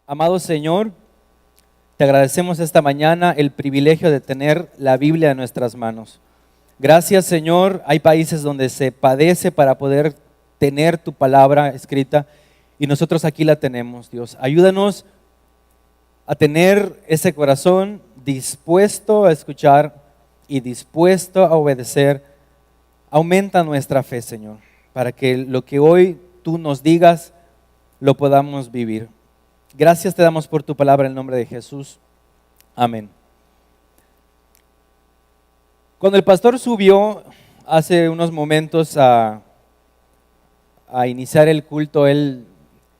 Amado Señor, te agradecemos esta mañana el privilegio de tener la Biblia en nuestras manos. Gracias, Señor. Hay países donde se padece para poder tener tu palabra escrita y nosotros aquí la tenemos, Dios. Ayúdanos a tener ese corazón dispuesto a escuchar y dispuesto a obedecer. Aumenta nuestra fe, Señor, para que lo que hoy tú nos digas lo podamos vivir. Gracias te damos por tu palabra en el nombre de Jesús. Amén. Cuando el pastor subió hace unos momentos a iniciar el culto, él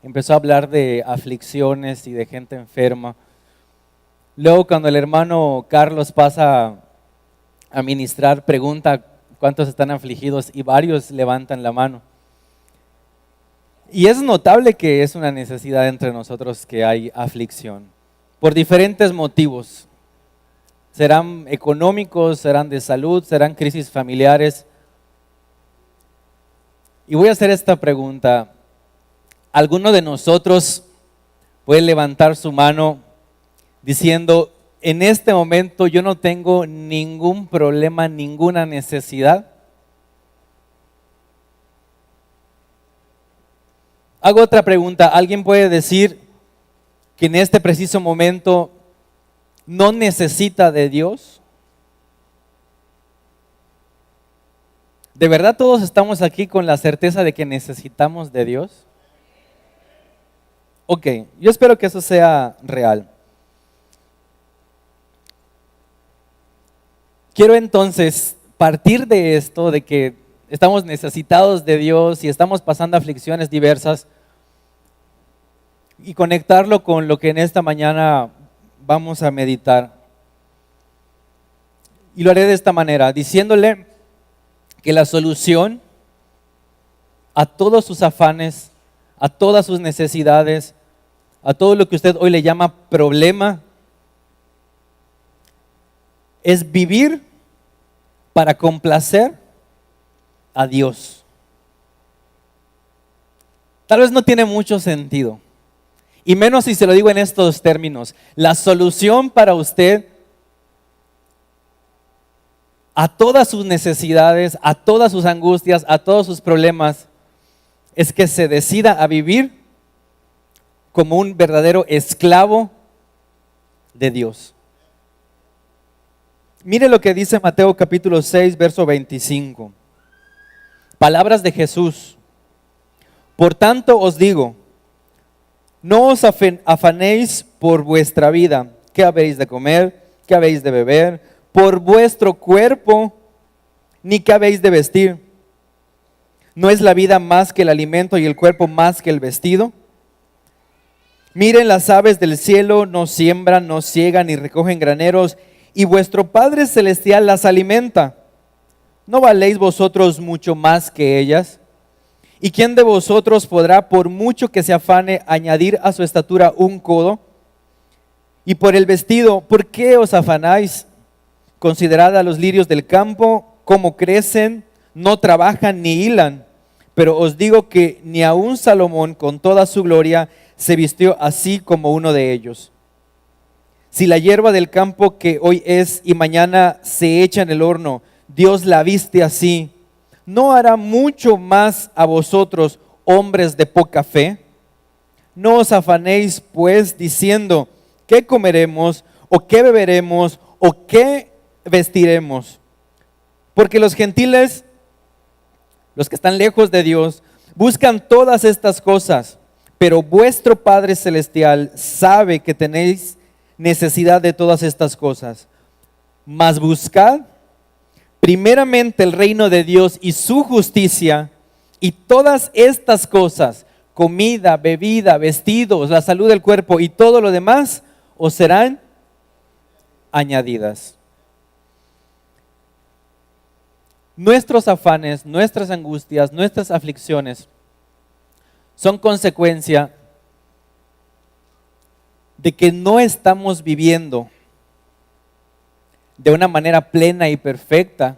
empezó a hablar de aflicciones y de gente enferma. Luego cuando el hermano Carlos pasa a ministrar, pregunta cuántos están afligidos y varios levantan la mano. Y es notable que es una necesidad entre nosotros que hay aflicción, por diferentes motivos. Serán económicos, serán de salud, serán crisis familiares. Y voy a hacer esta pregunta. ¿Alguno de nosotros puede levantar su mano diciendo, en este momento yo no tengo ningún problema, ninguna necesidad? Hago otra pregunta. ¿Alguien puede decir que en este preciso momento no necesita de Dios? ¿De verdad todos estamos aquí con la certeza de que necesitamos de Dios? Ok, yo espero que eso sea real. Quiero entonces partir de esto, de que estamos necesitados de Dios y estamos pasando aflicciones diversas, y conectarlo con lo que en esta mañana vamos a meditar. Y lo haré de esta manera, diciéndole que la solución a todos sus afanes, a todas sus necesidades, a todo lo que usted hoy le llama problema, es vivir para complacer a Dios. Tal vez no tiene mucho sentido, y menos si se lo digo en estos términos. La solución para usted a todas sus necesidades, a todas sus angustias, a todos sus problemas, es que se decida a vivir como un verdadero esclavo de Dios. Mire lo que dice Mateo capítulo 6, verso 25. Palabras de Jesús. Por tanto os digo, no os afanéis por vuestra vida, qué habéis de comer, qué habéis de beber, por vuestro cuerpo, ni qué habéis de vestir. ¿No es la vida más que el alimento y el cuerpo más que el vestido? Miren las aves del cielo, no siembran, no ciegan, ni recogen graneros, y vuestro Padre Celestial las alimenta. ¿No valéis vosotros mucho más que ellas? ¿Y quién de vosotros podrá, por mucho que se afane, añadir a su estatura un codo? Y por el vestido, ¿por qué os afanáis? Considerad a los lirios del campo, cómo crecen, no trabajan ni hilan. Pero os digo que ni aun Salomón, con toda su gloria, se vistió así como uno de ellos. Si la hierba del campo que hoy es y mañana se echa en el horno, Dios la viste así, ¿no hará mucho más a vosotros, hombres de poca fe? No os afanéis pues diciendo, ¿qué comeremos? ¿O qué beberemos? ¿O qué vestiremos? Porque los gentiles, los que están lejos de Dios, buscan todas estas cosas, pero vuestro Padre Celestial sabe que tenéis necesidad de todas estas cosas. Mas buscad primeramente el reino de Dios y su justicia, y todas estas cosas, comida, bebida, vestidos, la salud del cuerpo y todo lo demás, os serán añadidas. Nuestros afanes, nuestras angustias, nuestras aflicciones son consecuencia de que no estamos viviendo de una manera plena y perfecta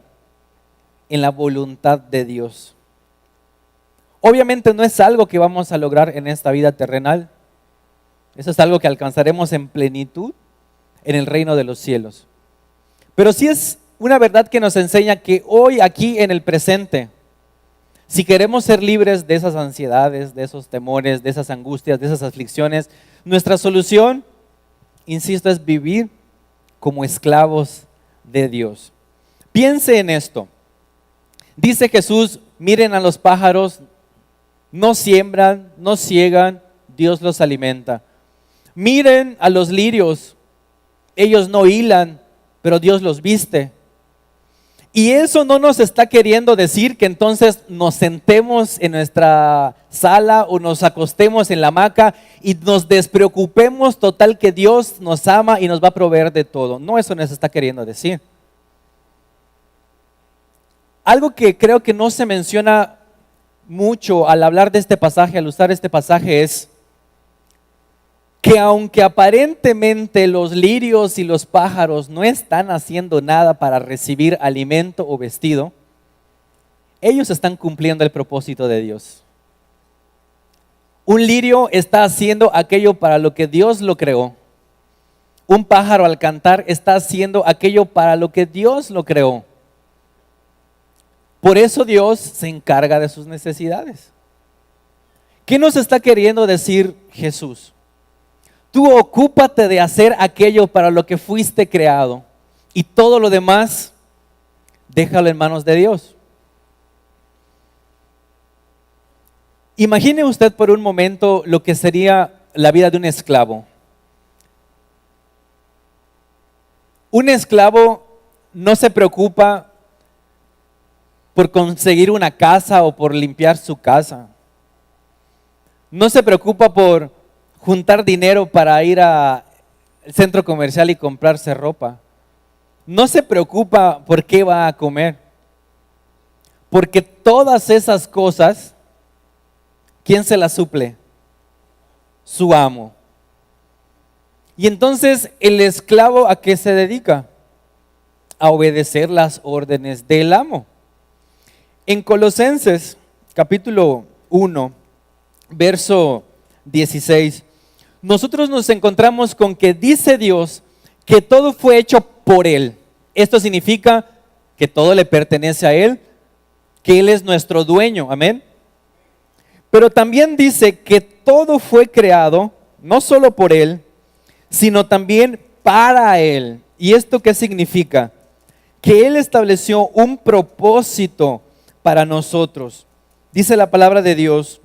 en la voluntad de Dios. Obviamente no es algo que vamos a lograr en esta vida terrenal. Eso es algo que alcanzaremos en plenitud en el reino de los cielos. Pero sí es una verdad que nos enseña que hoy, aquí en el presente, si queremos ser libres de esas ansiedades, de esos temores, de esas angustias, de esas aflicciones, nuestra solución, insisto, es vivir como esclavos de Dios. Piense en esto. Dice Jesús, miren a los pájaros, no siembran, no ciegan, Dios los alimenta. Miren a los lirios, ellos no hilan, pero Dios los viste. Y eso no nos está queriendo decir que entonces nos sentemos en nuestra sala o nos acostemos en la hamaca y nos despreocupemos total que Dios nos ama y nos va a proveer de todo. No, eso nos está queriendo decir. Algo que creo que no se menciona mucho al hablar de este pasaje, al usar este pasaje, es que aunque aparentemente los lirios y los pájaros no están haciendo nada para recibir alimento o vestido, ellos están cumpliendo el propósito de Dios. Un lirio está haciendo aquello para lo que Dios lo creó. Un pájaro al cantar está haciendo aquello para lo que Dios lo creó. Por eso Dios se encarga de sus necesidades. ¿Qué nos está queriendo decir Jesús? Tú ocúpate de hacer aquello para lo que fuiste creado y todo lo demás déjalo en manos de Dios. Imagine usted por un momento lo que sería la vida de un esclavo. Un esclavo no se preocupa por conseguir una casa o por limpiar su casa. No se preocupa por juntar dinero para ir al centro comercial y comprarse ropa. No se preocupa por qué va a comer. Porque todas esas cosas, ¿quién se las suple? Su amo. Y entonces, ¿el esclavo a qué se dedica? A obedecer las órdenes del amo. En Colosenses, capítulo 1, verso 16, nosotros nos encontramos con que dice Dios que todo fue hecho por Él. Esto significa que todo le pertenece a Él, que Él es nuestro dueño, amén. Pero también dice que todo fue creado, no solo por Él, sino también para Él. ¿Y esto qué significa? Que Él estableció un propósito para nosotros. Dice la palabra de Dios,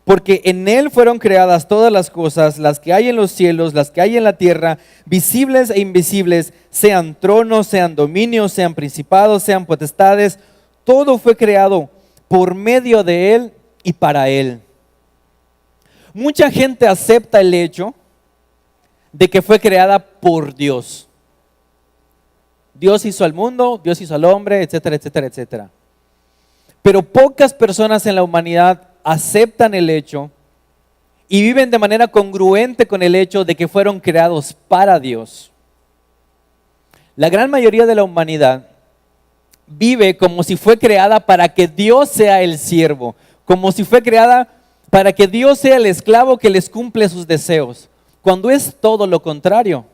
porque en Él fueron creadas todas las cosas, las que hay en los cielos, las que hay en la tierra, visibles e invisibles, sean tronos, sean dominios, sean principados, sean potestades. Todo fue creado por medio de Él y para Él. Mucha gente acepta el hecho de que fue creada por Dios. Dios hizo al mundo, Dios hizo al hombre, etcétera, etcétera, etcétera. Pero pocas personas en la humanidad aceptan el hecho y viven de manera congruente con el hecho de que fueron creados para Dios. La gran mayoría de la humanidad vive como si fue creada para que Dios sea el siervo, como si fue creada para que Dios sea el esclavo que les cumple sus deseos, cuando es todo lo contrario.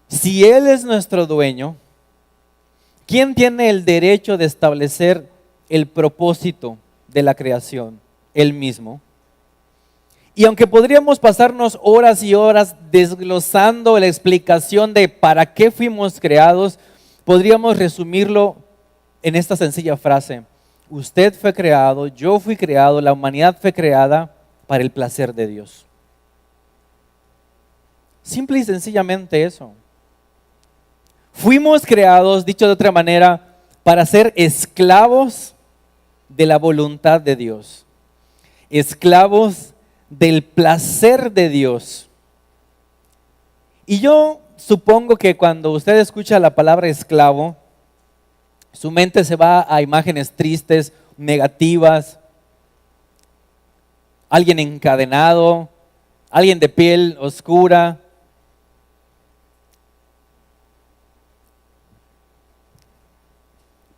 Si Él es nuestro dueño, ¿quién tiene el derecho de establecer el propósito de la creación? Él mismo. Y aunque podríamos pasarnos horas y horas desglosando la explicación de para qué fuimos creados, podríamos resumirlo en esta sencilla frase: usted fue creado, yo fui creado, la humanidad fue creada para el placer de Dios. Simple y sencillamente eso. Fuimos creados, dicho de otra manera, para ser esclavos de la voluntad de Dios, esclavos del placer de Dios. Y yo supongo que cuando usted escucha la palabra esclavo, su mente se va a imágenes tristes, negativas, alguien encadenado, alguien de piel oscura.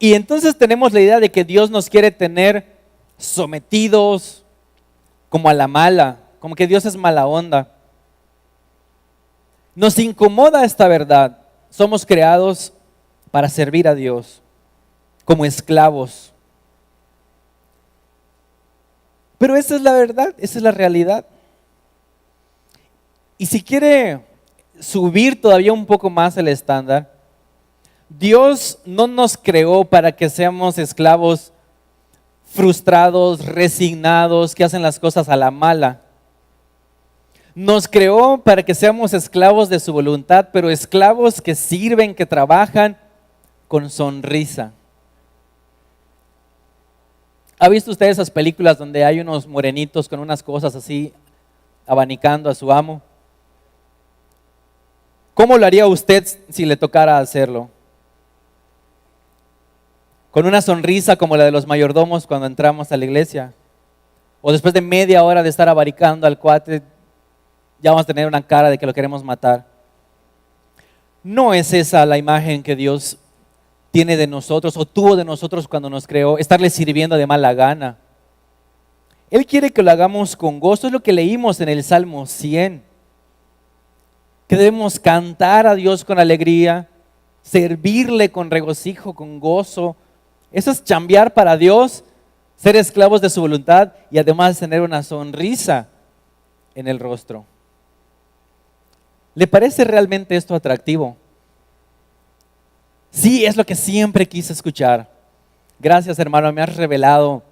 Y entonces tenemos la idea de que Dios nos quiere tener sometidos como a la mala, como que Dios es mala onda. Nos incomoda esta verdad. Somos creados para servir a Dios como esclavos. Pero esa es la verdad, esa es la realidad. Y si quiere subir todavía un poco más el estándar, Dios no nos creó para que seamos esclavos frustrados, resignados, que hacen las cosas a la mala. Nos creó para que seamos esclavos de su voluntad, pero esclavos que sirven, que trabajan con sonrisa. ¿Ha visto usted esas películas donde hay unos morenitos con unas cosas así abanicando a su amo? ¿Cómo lo haría usted si le tocara hacerlo? ¿Con una sonrisa como la de los mayordomos cuando entramos a la iglesia? ¿O después de media hora de estar abaricando al cuate, ya vamos a tener una cara de que lo queremos matar? No es esa la imagen que Dios tiene de nosotros o tuvo de nosotros cuando nos creó, estarle sirviendo de mala gana. Él quiere que lo hagamos con gozo. Es lo que leímos en el Salmo 100. Que debemos cantar a Dios con alegría, servirle con regocijo, con gozo. Eso es chambear para Dios, ser esclavos de su voluntad y además tener una sonrisa en el rostro. ¿Le parece realmente esto atractivo? Sí, es lo que siempre quise escuchar. Gracias, hermano, me has revelado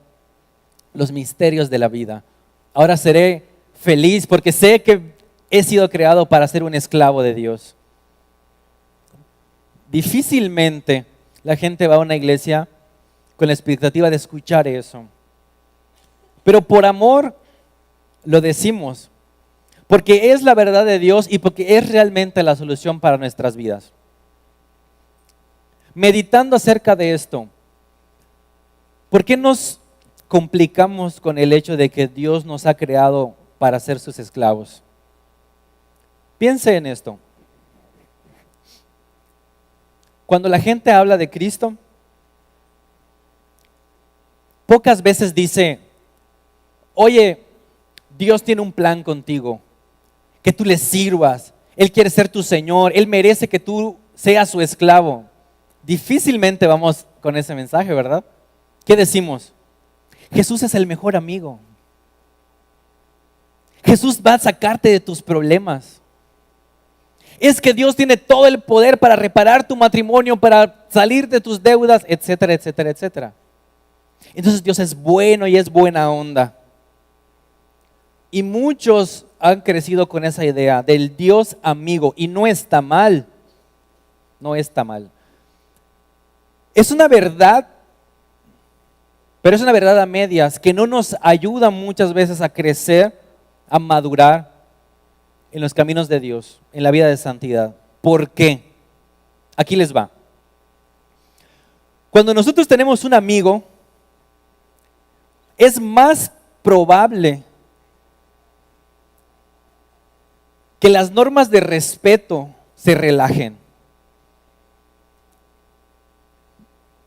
los misterios de la vida. Ahora seré feliz porque sé que he sido creado para ser un esclavo de Dios. Difícilmente la gente va a una iglesia con la expectativa de escuchar eso. Pero por amor lo decimos, porque es la verdad de Dios y porque es realmente la solución para nuestras vidas. Meditando acerca de esto, ¿por qué nos complicamos con el hecho de que Dios nos ha creado para ser sus esclavos? Piense en esto. Cuando la gente habla de Cristo, pocas veces dice, oye, Dios tiene un plan contigo, que tú le sirvas, Él quiere ser tu Señor, Él merece que tú seas su esclavo. Difícilmente vamos con ese mensaje, ¿verdad? ¿Qué decimos? Jesús es el mejor amigo. Jesús va a sacarte de tus problemas. Es que Dios tiene todo el poder para reparar tu matrimonio, para salir de tus deudas, etcétera, etcétera, etcétera. Entonces Dios es bueno y es buena onda. Y muchos han crecido con esa idea del Dios amigo y no está mal. No está mal. Es una verdad, pero es una verdad a medias que no nos ayuda muchas veces a crecer, a madurar en los caminos de Dios, en la vida de santidad. ¿Por qué? Aquí les va. Cuando nosotros tenemos un amigo, es más probable que las normas de respeto se relajen.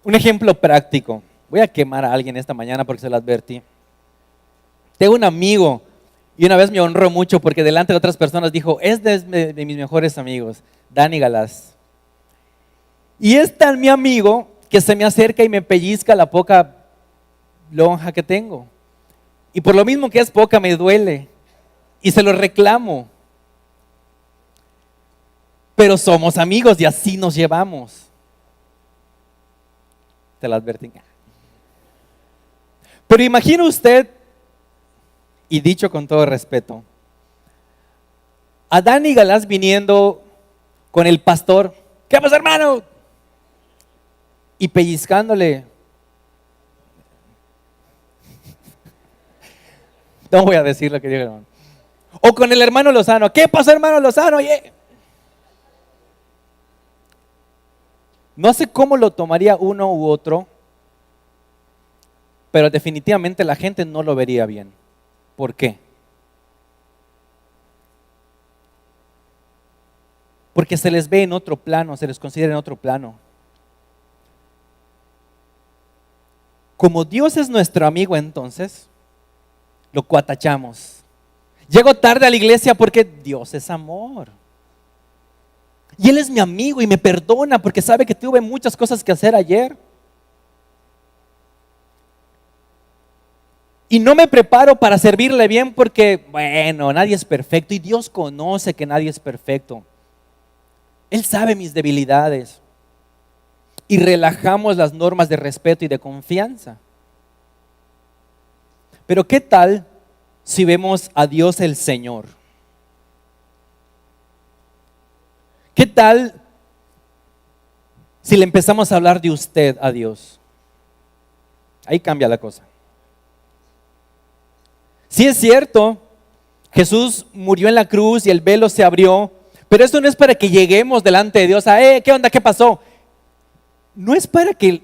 Un ejemplo práctico. Voy a quemar a alguien esta mañana porque se lo advertí. Tengo un amigo y una vez me honró mucho porque delante de otras personas dijo, es de mis mejores amigos, Dani Galás. Y es tan mi amigo que se me acerca y me pellizca la poca lonja que tengo. Y por lo mismo que es poca me duele y se lo reclamo. Pero somos amigos y así nos llevamos. Te lo advertí. Pero imagine usted, y dicho con todo respeto, a Dani Galás viniendo con el pastor, ¿qué pasa, hermano? Y pellizcándole. No voy a decir lo que digo, hermano. O con el hermano Lozano, ¿qué pasa, hermano Lozano? Oye. No sé cómo lo tomaría uno u otro, pero definitivamente la gente no lo vería bien. ¿Por qué? Porque se les ve en otro plano, se les considera en otro plano. Como Dios es nuestro amigo, entonces lo cuatachamos. Llego tarde a la iglesia porque Dios es amor. Y Él es mi amigo y me perdona porque sabe que tuve muchas cosas que hacer ayer. Y no me preparo para servirle bien porque, bueno, nadie es perfecto y Dios conoce que nadie es perfecto. Él sabe mis debilidades. Y relajamos las normas de respeto y de confianza. Pero ¿qué tal si vemos a Dios el Señor? ¿Qué tal si le empezamos a hablar de usted a Dios? Ahí cambia la cosa. Sí es cierto, Jesús murió en la cruz y el velo se abrió, pero esto no es para que lleguemos delante de Dios a, ¿qué onda? ¿Qué pasó? No es para que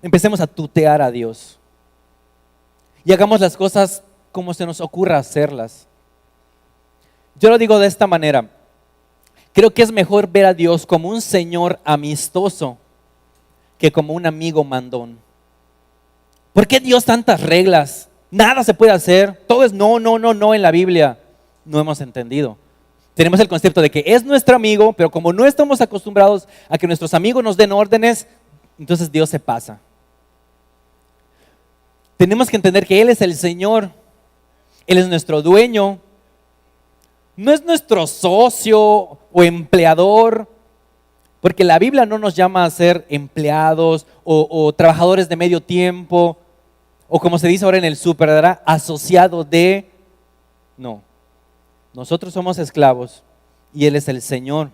empecemos a tutear a Dios y hagamos las cosas como se nos ocurra hacerlas. Yo lo digo de esta manera, creo que es mejor ver a Dios como un Señor amistoso que como un amigo mandón. ¿Por qué Dios tantas reglas? Nada se puede hacer, todo es no en la Biblia. No hemos entendido. Tenemos el concepto de que es nuestro amigo, pero como no estamos acostumbrados a que nuestros amigos nos den órdenes, entonces Dios se pasa. Tenemos que entender que Él es el Señor, Él es nuestro dueño, no es nuestro socio o empleador, porque la Biblia no nos llama a ser empleados o trabajadores de medio tiempo, o como se dice ahora en el súper, ¿verdad? Asociado de, no. Nosotros somos esclavos y Él es el Señor.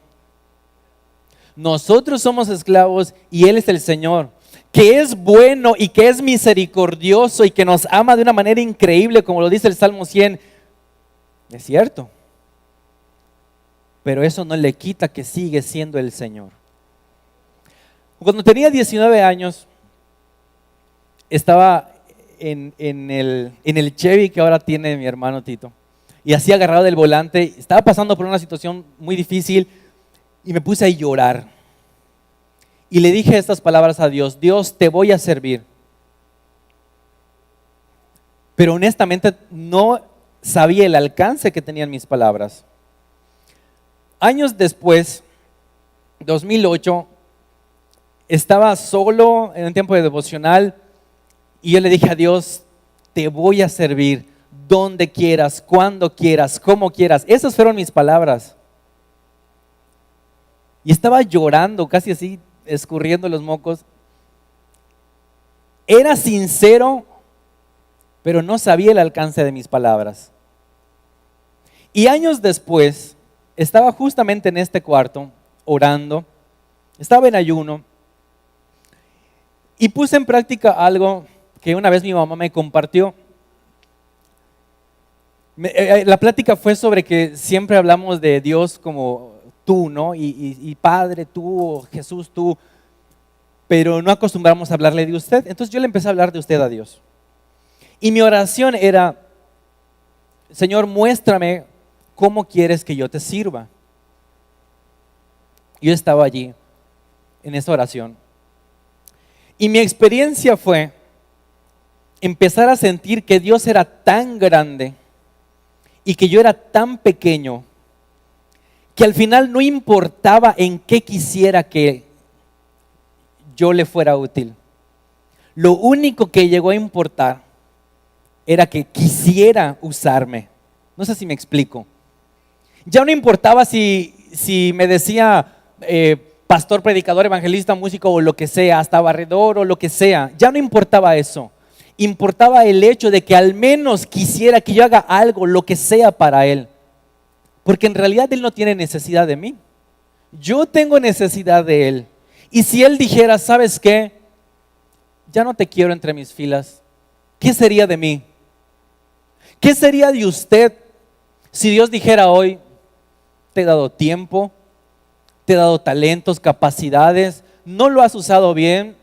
Nosotros somos esclavos y Él es el Señor, que es bueno y que es misericordioso y que nos ama de una manera increíble, como lo dice el Salmo 100. Es cierto, pero eso no le quita que sigue siendo el Señor. Cuando tenía 19 años, estaba en el Chevy que ahora tiene mi hermano Tito. Y así agarrado del volante, estaba pasando por una situación muy difícil y me puse a llorar. Y le dije estas palabras a Dios: Dios, te voy a servir. Pero honestamente no sabía el alcance que tenían mis palabras. Años después, 2008, estaba solo en un tiempo de devocional y yo le dije a Dios: te voy a servir donde quieras, cuando quieras, como quieras. Esas fueron mis palabras. Y estaba llorando, casi así, escurriendo los mocos. Era sincero, pero no sabía el alcance de mis palabras. Y años después, estaba justamente en este cuarto, orando, estaba en ayuno, y puse en práctica algo que una vez mi mamá me compartió. La plática fue sobre que siempre hablamos de Dios como tú, ¿no? Y Padre, tú, Jesús, tú, pero no acostumbramos a hablarle de usted. Entonces yo le empecé a hablar de usted a Dios. Y mi oración era: Señor, muéstrame cómo quieres que yo te sirva. Yo estaba allí en esa oración. Y mi experiencia fue empezar a sentir que Dios era tan grande y que yo era tan pequeño, que al final no importaba en qué quisiera que yo le fuera útil. Lo único que llegó a importar era que quisiera usarme. No sé si me explico. Ya no importaba si me decía pastor, predicador, evangelista, músico o lo que sea, hasta barredor o lo que sea. Ya no importaba eso. Importaba el hecho de que al menos quisiera que yo haga algo, lo que sea para Él. Porque en realidad Él no tiene necesidad de mí. Yo tengo necesidad de Él. Y si Él dijera: ¿sabes qué? Ya no te quiero entre mis filas, ¿qué sería de mí? ¿Qué sería de usted si Dios dijera hoy: te he dado tiempo, te he dado talentos, capacidades, no lo has usado bien,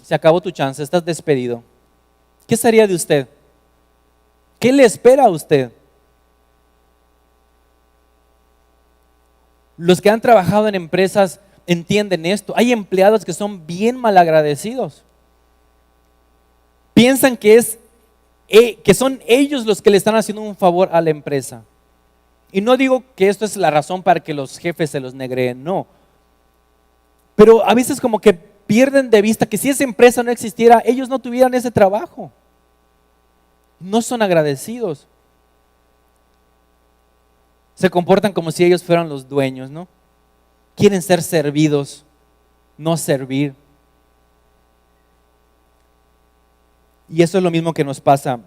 se acabó tu chance, estás despedido? ¿Qué sería de usted? ¿Qué le espera a usted? Los que han trabajado en empresas entienden esto. Hay empleados que son bien malagradecidos. Piensan que es que son ellos los que le están haciendo un favor a la empresa. Y no digo que esto es la razón para que los jefes se los negreen, no. Pero a veces como que pierden de vista que si esa empresa no existiera, ellos no tuvieran ese trabajo. No son agradecidos. Se comportan como si ellos fueran los dueños, ¿no? Quieren ser servidos, no servir. Y eso es lo mismo que nos pasa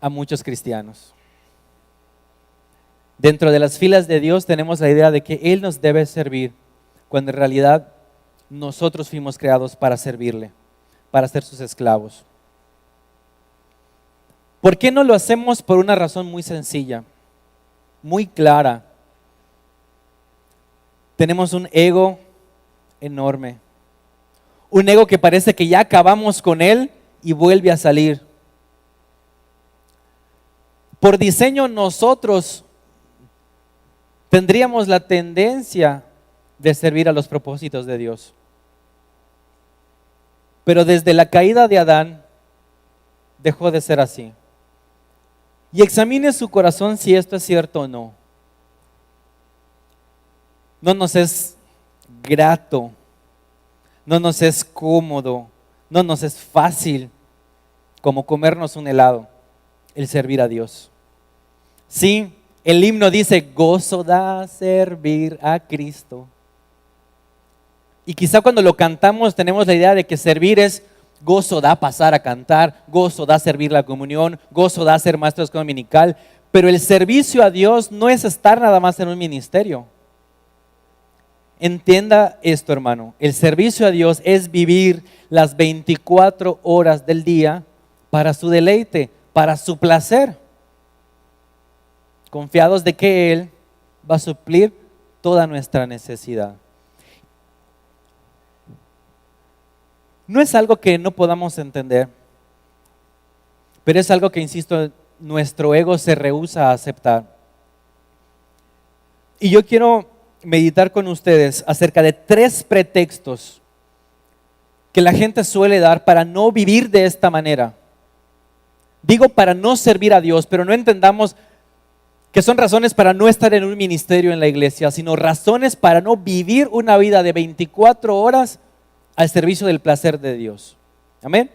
a muchos cristianos. Dentro de las filas de Dios tenemos la idea de que Él nos debe servir, cuando en realidad nosotros fuimos creados para servirle, para ser sus esclavos. ¿Por qué no lo hacemos? Por una razón muy sencilla, muy clara. Tenemos un ego enorme. Un ego que parece que ya acabamos con él y vuelve a salir. Por diseño nosotros tendríamos la tendencia de servir a los propósitos de Dios. Pero desde la caída de Adán dejó de ser así. Y examine su corazón si esto es cierto o no. No nos es grato, no nos es cómodo, no nos es fácil como comernos un helado, el servir a Dios. Sí, el himno dice, gozo da servir a Cristo. Y quizá cuando lo cantamos tenemos la idea de que servir es gozo da pasar a cantar, gozo da servir la comunión, gozo da ser maestro dominical. Pero el servicio a Dios no es estar nada más en un ministerio. Entienda esto, hermano. El servicio a Dios es vivir las 24 horas del día para su deleite, para su placer, confiados de que Él va a suplir toda nuestra necesidad. No es algo que no podamos entender, pero es algo que, insisto, nuestro ego se rehúsa a aceptar. Y yo quiero meditar con ustedes acerca de 3 pretextos que la gente suele dar para no vivir de esta manera. Digo para no servir a Dios, pero no entendamos que son razones para no estar en un ministerio en la iglesia, sino razones para no vivir una vida de 24 horas al servicio del placer de Dios. Amén.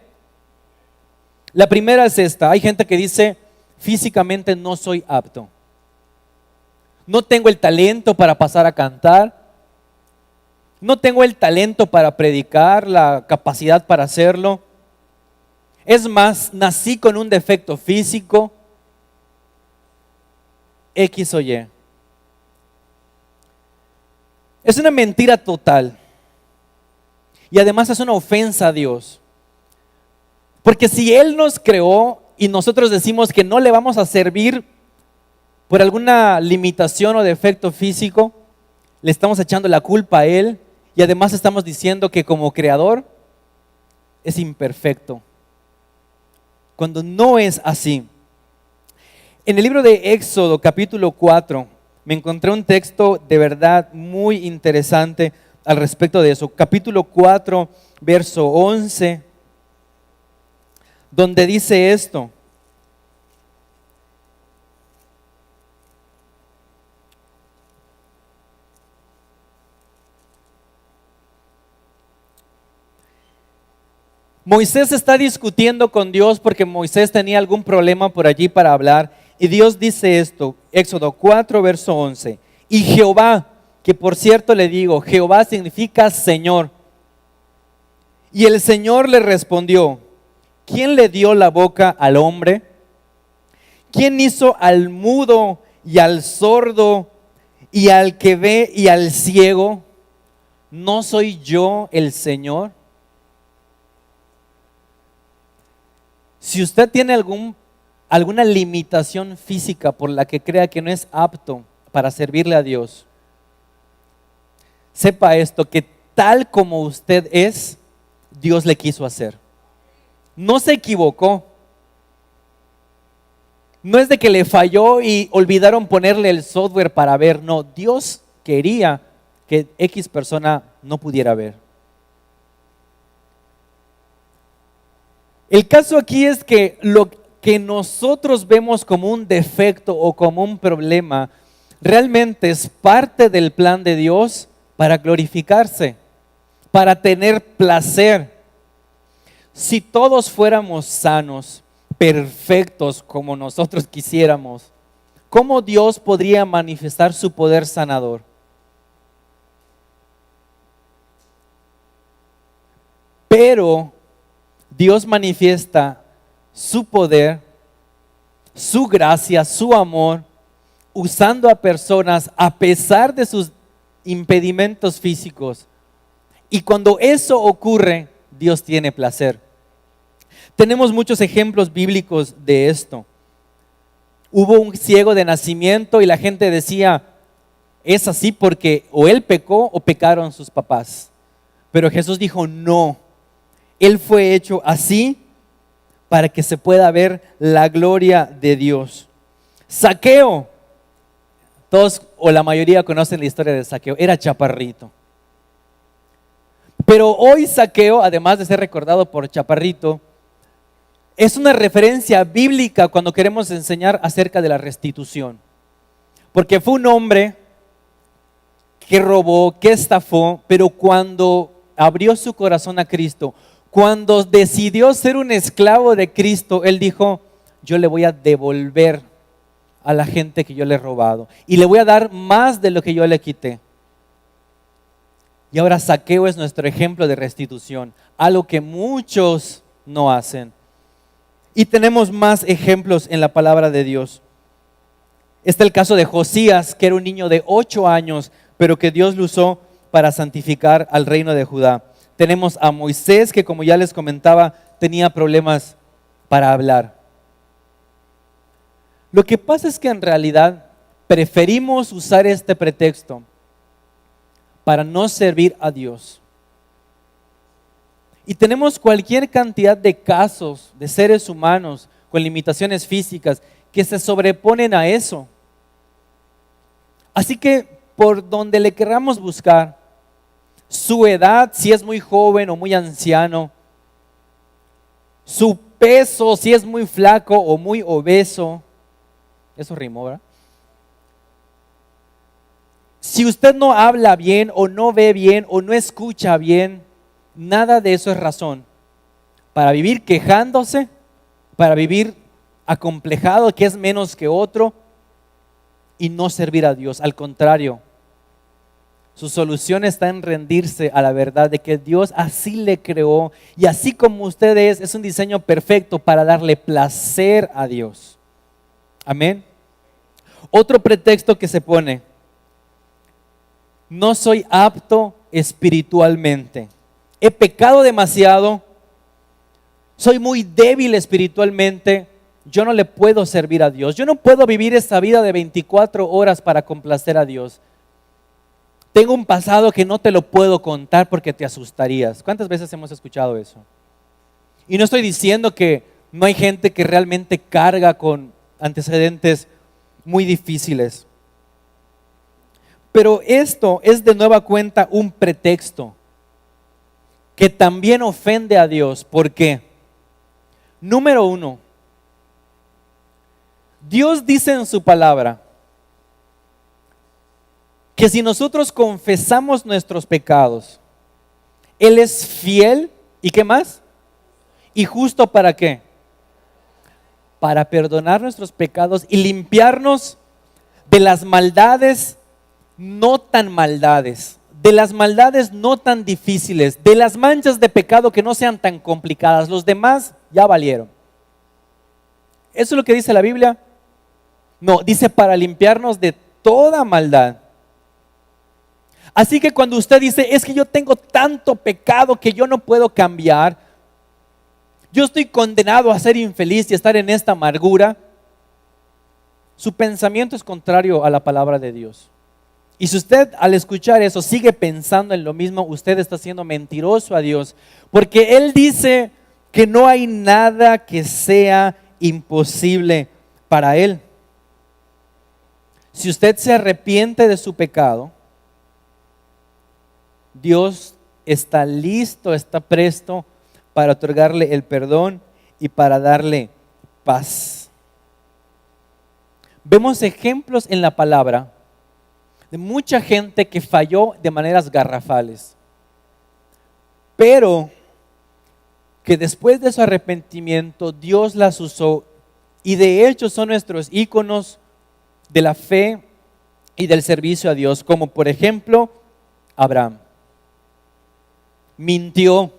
La primera es esta. Hay gente que dice, físicamente no soy apto. No tengo el talento para pasar a cantar. No tengo el talento para predicar, la capacidad para hacerlo. Es más, nací con un defecto físico, X o Y. Es una mentira total. Y además es una ofensa a Dios. Porque si Él nos creó y nosotros decimos que no le vamos a servir por alguna limitación o defecto físico, le estamos echando la culpa a Él y además estamos diciendo que como creador es imperfecto, cuando no es así. En el libro de Éxodo capítulo 4 me encontré un texto de verdad muy interesante al respecto de eso. Capítulo 4, verso 11, donde dice esto. Moisés está discutiendo con Dios porque Moisés tenía algún problema por allí para hablar. Y Dios dice esto, Éxodo 4, verso 11. Y Jehová, que por cierto le digo, Jehová significa Señor. Y el Señor le respondió, ¿quién le dio la boca al hombre? ¿Quién hizo al mudo y al sordo y al que ve y al ciego? ¿No soy yo el Señor? Si usted tiene alguna limitación física por la que crea que no es apto para servirle a Dios, sepa esto, que tal como usted es, Dios le quiso hacer. No se equivocó. No es de que le falló y olvidaron ponerle el software para ver. No, Dios quería que X persona no pudiera ver. El caso aquí es que lo que nosotros vemos como un defecto o como un problema, realmente es parte del plan de Dios para glorificarse, para tener placer. Si todos fuéramos sanos, perfectos como nosotros quisiéramos, ¿cómo Dios podría manifestar su poder sanador? Pero Dios manifiesta su poder, su gracia, su amor, usando a personas a pesar de sus impedimentos físicos. Y cuando eso ocurre, Dios tiene placer. Tenemos muchos ejemplos bíblicos de esto. Hubo un ciego de nacimiento y la gente decía, es así porque o él pecó o pecaron sus papás. Pero Jesús dijo, no, él fue hecho así para que se pueda ver la gloria de Dios. Zaqueo, todos o la mayoría conocen la historia de Zaqueo, era chaparrito. Pero hoy Zaqueo, además de ser recordado por chaparrito, es una referencia bíblica cuando queremos enseñar acerca de la restitución. Porque fue un hombre que robó, que estafó, pero cuando abrió su corazón a Cristo, cuando decidió ser un esclavo de Cristo, él dijo, yo le voy a devolver a la gente que yo le he robado y le voy a dar más de lo que yo le quité. Y ahora Zaqueo es nuestro ejemplo de restitución, algo que muchos no hacen. Y tenemos más ejemplos en la palabra de Dios. Está el caso de Josías, que era un niño de 8 años, pero que Dios lo usó para santificar al reino de Judá. Tenemos a Moisés, que como ya les comentaba, tenía problemas para hablar. Lo que pasa es que en realidad preferimos usar este pretexto para no servir a Dios. Y tenemos cualquier cantidad de casos de seres humanos con limitaciones físicas que se sobreponen a eso. Así que por donde le queramos buscar, su edad, si es muy joven o muy anciano, su peso, si es muy flaco o muy obeso, eso rimó, ¿verdad? Si usted no habla bien o no ve bien o no escucha bien, nada de eso es razón para vivir quejándose, para vivir acomplejado que es menos que otro y no servir a Dios. Al contrario, su solución está en rendirse a la verdad de que Dios así le creó y así como usted es un diseño perfecto para darle placer a Dios. Amén. Otro pretexto que se pone: no soy apto espiritualmente. He pecado demasiado, soy muy débil espiritualmente, yo no le puedo servir a Dios. Yo no puedo vivir esta vida de 24 horas para complacer a Dios. Tengo un pasado que no te lo puedo contar porque te asustarías. ¿Cuántas veces hemos escuchado eso? Y no estoy diciendo que no hay gente que realmente carga con antecedentes muy difíciles. Pero esto es de nueva cuenta un pretexto que también ofende a Dios. ¿Por qué? Número 1, Dios dice en su palabra que si nosotros confesamos nuestros pecados, Él es fiel, ¿y qué más? ¿Y justo para qué? Para perdonar nuestros pecados y limpiarnos de las maldades no tan maldades, de las maldades no tan difíciles, de las manchas de pecado que no sean tan complicadas. Los demás ya valieron. ¿Eso es lo que dice la Biblia? No, dice para limpiarnos de toda maldad. Así que cuando usted dice, es que yo tengo tanto pecado que yo no puedo cambiar, yo estoy condenado a ser infeliz y a estar en esta amargura, su pensamiento es contrario a la palabra de Dios. Y si usted al escuchar eso sigue pensando en lo mismo, usted está siendo mentiroso a Dios, porque Él dice que no hay nada que sea imposible para Él. Si usted se arrepiente de su pecado, Dios está listo, está presto para otorgarle el perdón y para darle paz. Vemos ejemplos en la palabra de mucha gente que falló de maneras garrafales, pero que después de su arrepentimiento Dios las usó y de hecho son nuestros íconos de la fe y del servicio a Dios, como por ejemplo Abraham. Mintió,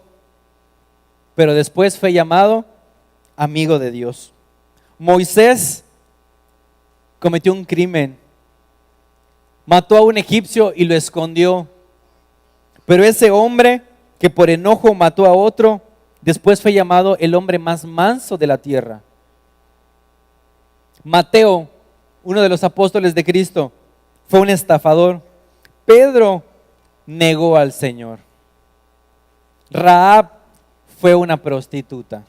pero después fue llamado amigo de Dios. Moisés cometió un crimen, mató a un egipcio y lo escondió, pero ese hombre que por enojo mató a otro, después fue llamado el hombre más manso de la tierra. Mateo, uno de los apóstoles de Cristo, fue un estafador. Pedro negó al Señor. Rahab fue una prostituta.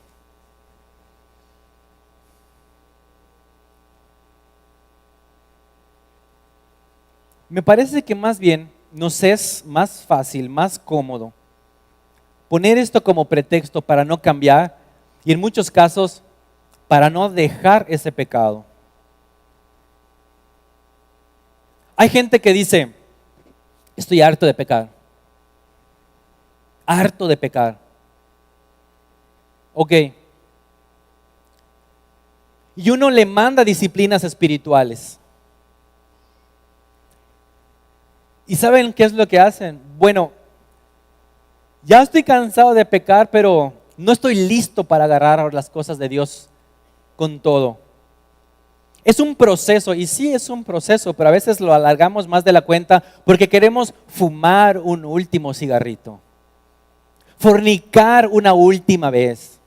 Me parece que más bien nos es más fácil, más cómodo poner esto como pretexto para no cambiar y en muchos casos para no dejar ese pecado. Hay gente que dice, estoy harto de pecar. Harto de pecar. Ok. Y uno le manda disciplinas espirituales. ¿Y saben qué es lo que hacen? Bueno, ya estoy cansado de pecar, pero no estoy listo para agarrar las cosas de Dios con todo. Es un proceso, y sí es un proceso, pero a veces lo alargamos más de la cuenta porque queremos fumar un último cigarrito, fornicar una última vez,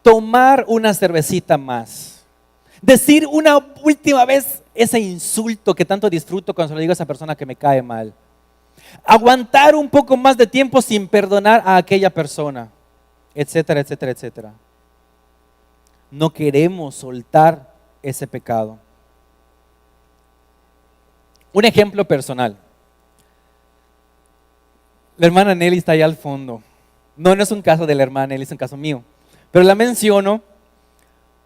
tomar una cervecita más, decir una última vez ese insulto que tanto disfruto cuando se lo digo a esa persona que me cae mal, aguantar un poco más de tiempo sin perdonar a aquella persona, etcétera, etcétera, etcétera. No queremos soltar ese pecado. Un ejemplo personal. La hermana Nelly está allá al fondo. No es un caso de la hermana Nelly, es un caso mío. Pero la menciono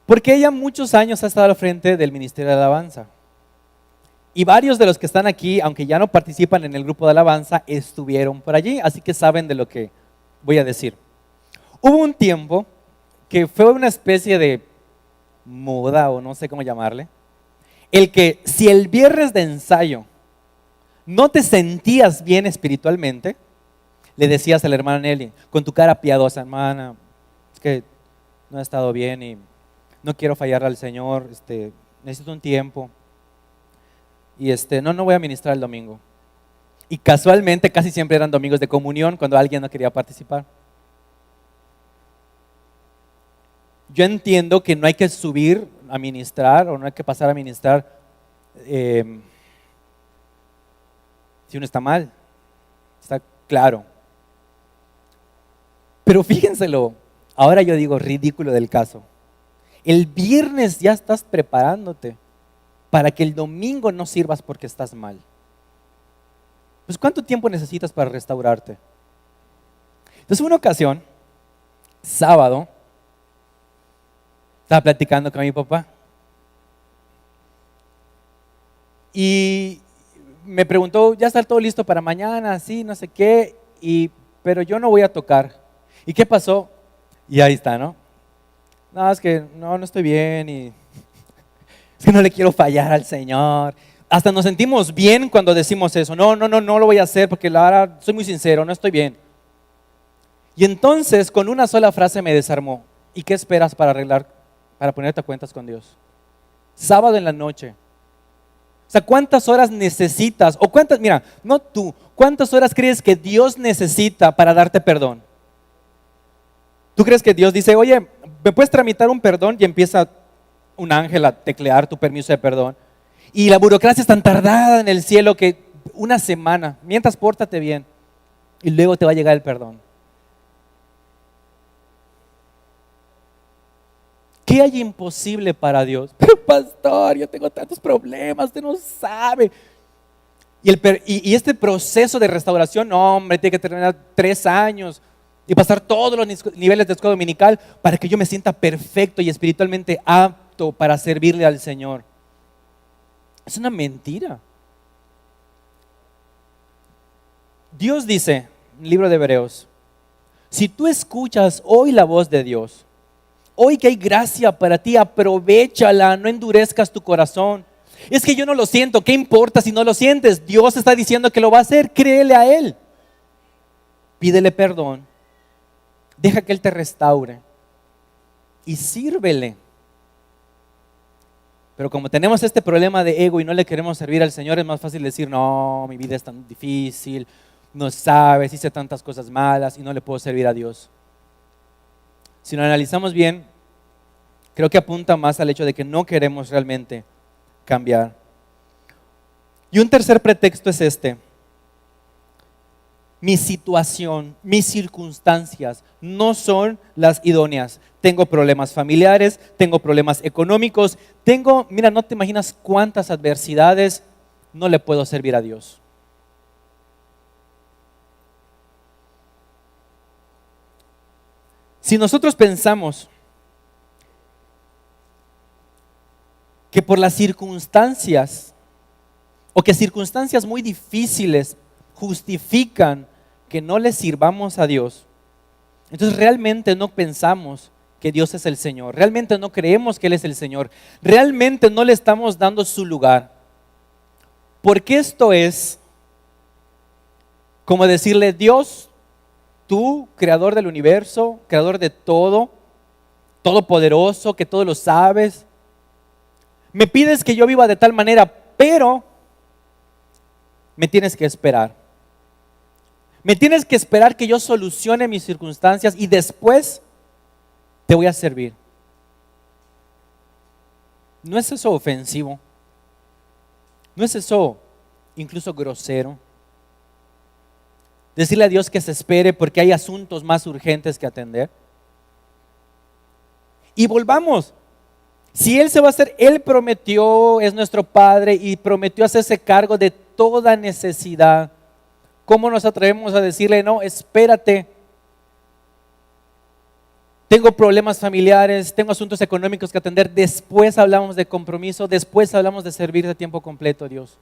porque ella muchos años ha estado al frente del Ministerio de Alabanza. Y varios de los que están aquí, aunque ya no participan en el grupo de alabanza, estuvieron por allí, así que saben de lo que voy a decir. Hubo un tiempo que fue una especie de moda, o no sé cómo llamarle, el que si el viernes de ensayo no te sentías bien espiritualmente, le decías a la hermana Nelly, con tu cara piadosa, hermana, es que no he estado bien y no quiero fallarle al Señor, necesito un tiempo. Y no voy a ministrar el domingo. Y casualmente casi siempre eran domingos de comunión cuando alguien no quería participar. Yo entiendo que no hay que subir a ministrar o no hay que pasar a ministrar si uno está mal, está claro. Pero fíjenselo, ahora yo digo ridículo del caso. El viernes ya estás preparándote para que el domingo no sirvas porque estás mal. Pues ¿cuánto tiempo necesitas para restaurarte? Entonces una ocasión, sábado, estaba platicando con mi papá y me preguntó, ¿ya está todo listo para mañana? Sí, no sé qué, pero yo no voy a tocar. ¿Y qué pasó? Y ahí está, ¿no? No, es que no estoy bien y es que no le quiero fallar al Señor. Hasta nos sentimos bien cuando decimos eso. No lo voy a hacer porque la verdad soy muy sincero, no estoy bien. Y entonces con una sola frase me desarmó. ¿Y qué esperas para arreglar, para ponerte a cuentas con Dios? Sábado en la noche. O sea, ¿cuántas horas necesitas? O cuántas, mira, no tú, ¿cuántas horas crees que Dios necesita para darte perdón? ¿Tú crees que Dios dice, oye, ¿me puedes tramitar un perdón? Y empieza un ángel a teclear tu permiso de perdón. Y la burocracia es tan tardada en el cielo que una semana, mientras pórtate bien, y luego te va a llegar el perdón. ¿Qué hay imposible para Dios? Pero pastor, yo tengo tantos problemas, usted no sabe. Y este proceso de restauración, no, hombre, tiene que terminar 3 años. y pasar todos los niveles de escuela dominical para que yo me sienta perfecto y espiritualmente apto para servirle al Señor. Es una mentira. Dios dice en el libro de Hebreos, si tú escuchas hoy la voz de Dios, hoy que hay gracia para ti, aprovéchala, no endurezcas tu corazón. Es que yo no lo siento, ¿qué importa si no lo sientes? Dios está diciendo que lo va a hacer, créele a Él. Pídele perdón, deja que Él te restaure y sírvele. Pero como tenemos este problema de ego y no le queremos servir al Señor, es más fácil decir, no, mi vida es tan difícil, no sabes, hice tantas cosas malas y no le puedo servir a Dios. Si lo analizamos bien, creo que apunta más al hecho de que no queremos realmente cambiar. Y un tercer pretexto es este: mi situación, mis circunstancias no son las idóneas. Tengo problemas familiares, tengo problemas económicos, mira, no te imaginas cuántas adversidades, no le puedo servir a Dios. Si nosotros pensamos que por las circunstancias o que circunstancias muy difíciles justifican que no le sirvamos a Dios, entonces realmente no pensamos que Dios es el Señor, realmente no creemos que Él es el Señor, realmente no le estamos dando su lugar. Porque esto es como decirle, Dios, tú, creador del universo, creador de todo, todopoderoso, que todo lo sabes, me pides que yo viva de tal manera, pero me tienes que esperar. Me tienes que esperar que yo solucione mis circunstancias y después te voy a servir. ¿No es eso ofensivo? ¿No es eso incluso grosero? Decirle a Dios que se espere porque hay asuntos más urgentes que atender. Y volvamos. Si Él se va a hacer, Él prometió, es nuestro Padre y prometió hacerse cargo de toda necesidad. ¿Cómo nos atrevemos a decirle, no, espérate? Tengo problemas familiares, tengo asuntos económicos que atender. Después hablamos de compromiso, después hablamos de servir de tiempo completo, Dios.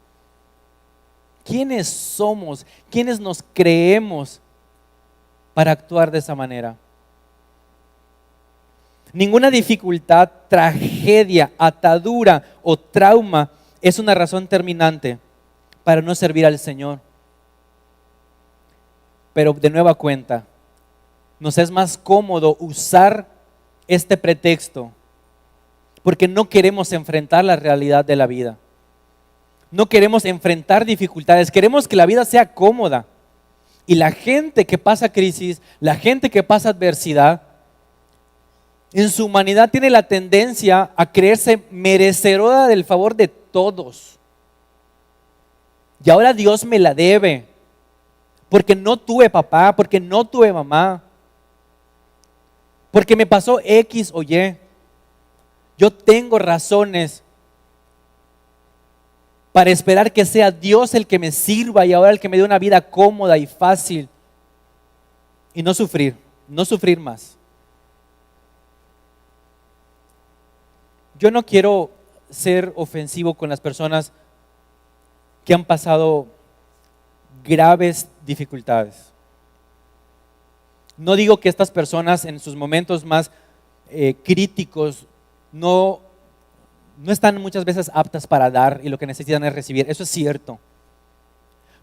¿Quiénes somos? ¿Quiénes nos creemos para actuar de esa manera? Ninguna dificultad, tragedia, atadura o trauma es una razón terminante para no servir al Señor. Pero de nueva cuenta, nos es más cómodo usar este pretexto porque no queremos enfrentar la realidad de la vida. No queremos enfrentar dificultades, queremos que la vida sea cómoda. Y la gente que pasa crisis, la gente que pasa adversidad, en su humanidad tiene la tendencia a creerse merecedora del favor de todos. Y ahora Dios me la debe, porque no tuve papá, porque no tuve mamá, porque me pasó X o Y. Yo tengo razones para esperar que sea Dios el que me sirva y ahora el que me dé una vida cómoda y fácil y no sufrir más. Yo no quiero ser ofensivo con las personas que han pasado graves dificultades. No digo que estas personas en sus momentos más críticos no están muchas veces aptas para dar y lo que necesitan es recibir. Eso es cierto.